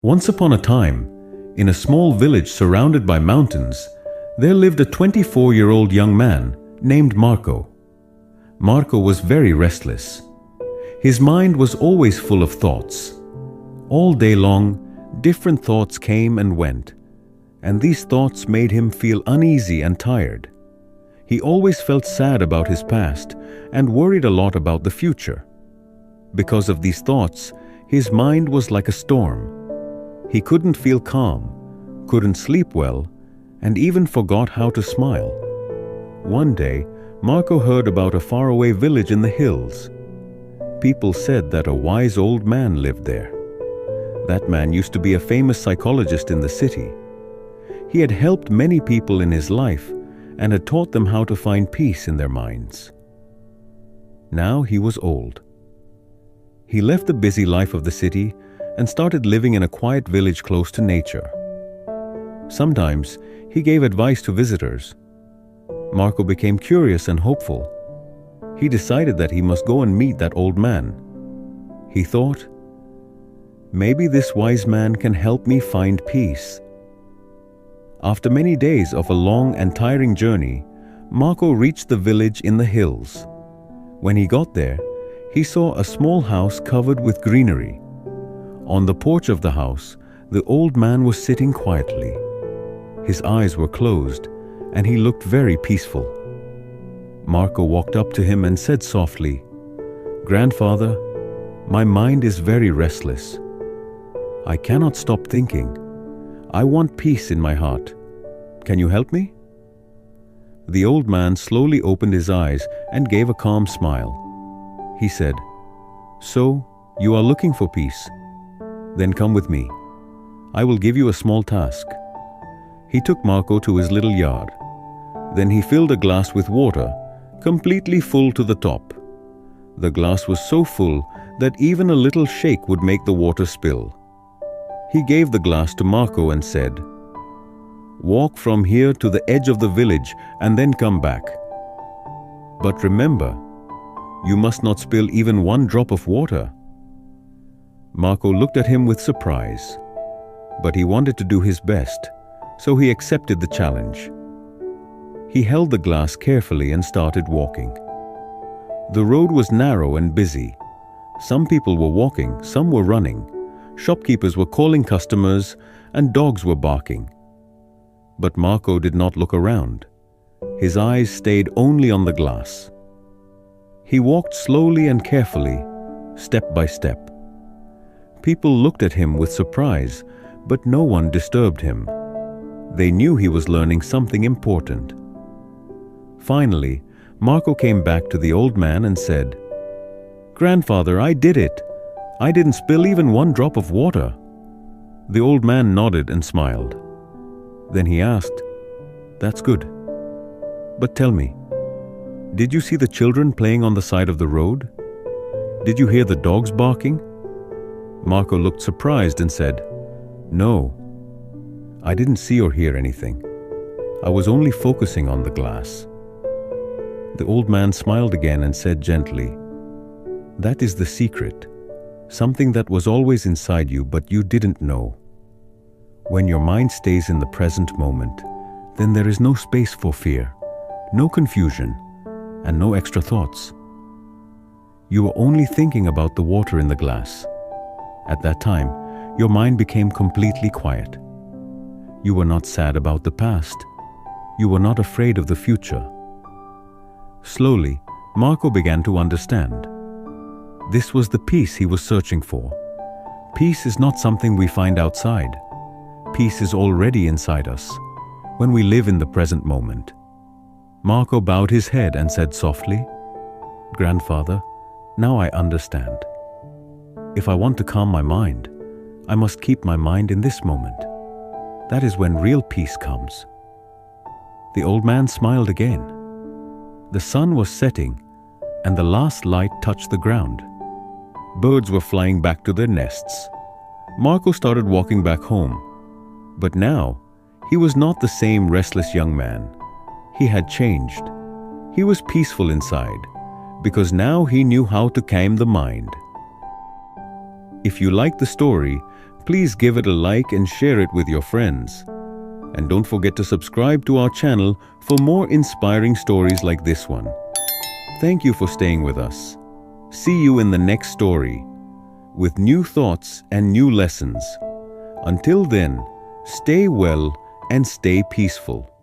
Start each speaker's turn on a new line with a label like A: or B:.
A: Once upon a time, in a small village surrounded by mountains, there lived a 24-year-old young man named Marco. Marco was very restless. His mind was always full of thoughts. All day long, different thoughts came and went, and these thoughts made him feel uneasy and tired. He always felt sad about his past and worried a lot about the future. Because of these thoughts, his mind was like a storm. He couldn't feel calm, couldn't sleep well, and even forgot how to smile. One day, Marco heard about a faraway village in the hills. People said that a wise old man lived there. That man used to be a famous psychologist in the city. He had helped many people in his life and had taught them how to find peace in their minds. Now he was old. He left the busy life of the city and started living in a quiet village close to nature. Sometimes he gave advice to visitors. Marco became curious and hopeful. He decided that he must go and meet that old man. He thought, maybe this wise man can help me find peace. After many days of a long and tiring journey, Marco reached the village in the hills. When he got there, he saw a small house covered with greenery. On the porch of the house, the old man was sitting quietly. His eyes were closed, and he looked very peaceful. Marco walked up to him and said softly, "Grandfather, my mind is very restless. I cannot stop thinking. I want peace in my heart. Can you help me?" The old man slowly opened his eyes and gave a calm smile. He said, "So, you are looking for peace? Then come with me. I will give you a small task." He took Marco to his little yard. Then he filled a glass with water, completely full to the top. The glass was so full that even a little shake would make the water spill. He gave the glass to Marco and said, "Walk from here to the edge of the village and then come back. But remember, you must not spill even one drop of water." Marco looked at him with surprise, but he wanted to do his best, so he accepted the challenge. He held the glass carefully and started walking. The road was narrow and busy. Some people were walking, some were running. Shopkeepers were calling customers, and dogs were barking. But Marco did not look around. His eyes stayed only on the glass. He walked slowly and carefully, step by step. People looked at him with surprise, but no one disturbed him. They knew he was learning something important. Finally, Marco came back to the old man and said, "Grandfather, I did it. I didn't spill even one drop of water." The old man nodded and smiled. Then he asked, "That's good. But tell me, did you see the children playing on the side of the road? Did you hear the dogs barking?" Marco looked surprised and said, "No, I didn't see or hear anything. I was only focusing on the glass." The old man smiled again and said gently, "That is the secret, something that was always inside you but you didn't know. When your mind stays in the present moment, then there is no space for fear, no confusion, and no extra thoughts. You are only thinking about the water in the glass. At that time, your mind became completely quiet. You were not sad about the past. You were not afraid of the future." Slowly, Marco began to understand. This was the peace he was searching for. Peace is not something we find outside. Peace is already inside us, when we live in the present moment. Marco bowed his head and said softly, "Grandfather, now I understand. If I want to calm my mind, I must keep my mind in this moment. That is when real peace comes." The old man smiled again. The sun was setting, and the last light touched the ground. Birds were flying back to their nests. Marco started walking back home. But now, he was not the same restless young man. He had changed. He was peaceful inside, because now he knew how to calm the mind. If you like the story, Please give it a like and share it with your friends. And don't forget to subscribe to our channel for more inspiring stories like this one. Thank you for staying with us. See you in the next story with new thoughts and new lessons. Until then, stay well and stay peaceful.